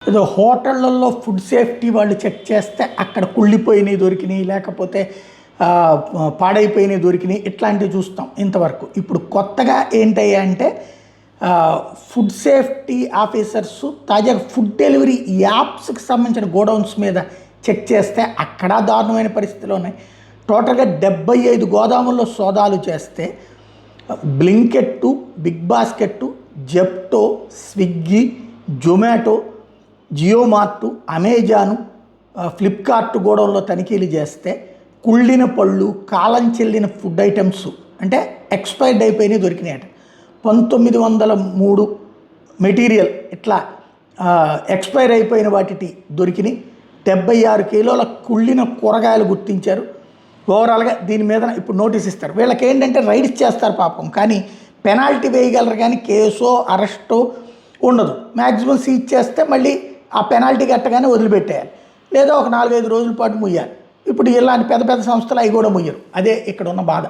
ఏదో హోటళ్ళల్లో food safety వాళ్ళు చెక్ చేస్తే అక్కడ కుళ్ళిపోయినవి దొరికినాయి, లేకపోతే పాడైపోయినవి దొరికినాయి, ఇట్లాంటివి చూస్తాం ఇంతవరకు. ఇప్పుడు కొత్తగా ఏంటయ్యా అంటే ఫుడ్ సేఫ్టీ ఆఫీసర్స్ తాజాగా ఫుడ్ డెలివరీ యాప్స్కి సంబంధించిన గోడౌన్స్ మీద చెక్ చేస్తే అక్కడ దారుణమైన పరిస్థితులు ఉన్నాయి. టోటల్గా 75 గోదాముల్లో సోదాలు చేస్తే Blinkit, big basket, Zepto, Swiggy, Zomato, Jio mart, Amazon, Flipkart గోడౌన్లో తనిఖీలు చేస్తే కుళ్ళిన పళ్ళు, కాలం చెల్లిన ఫుడ్ ఐటమ్స్ అంటే ఎక్స్పైర్డ్ అయిపోయినాయి దొరికినాయట. 1903 మెటీరియల్ ఇట్లా ఎక్స్పైర్ అయిపోయిన వాటి దొరికినాయి. 76 కిలోల కుళ్ళిన కూరగాయలు గుర్తించారు. ఓవరాల్గా దీని మీద ఇప్పుడు నోటీస్ ఇస్తారు. వీళ్ళకి ఏంటంటే రైడ్స్ చేస్తారు పాపం, కానీ పెనాల్టీ వేయగలరు, కానీ కేసో అరెస్టో ఉండదు. మ్యాక్సిమం సీజ్ చేస్తే మళ్ళీ ఆ పెనాల్టీ కట్టగానే వదిలిపెట్టేయాలి, లేదా ఒక 4-5 రోజుల పాటు ముయ్యాలి. ఇప్పుడు ఇలాంటి పెద్ద పెద్ద సంస్థలు అవి కూడా ముయ్యరు. అదే ఇక్కడ ఉన్న బాధ.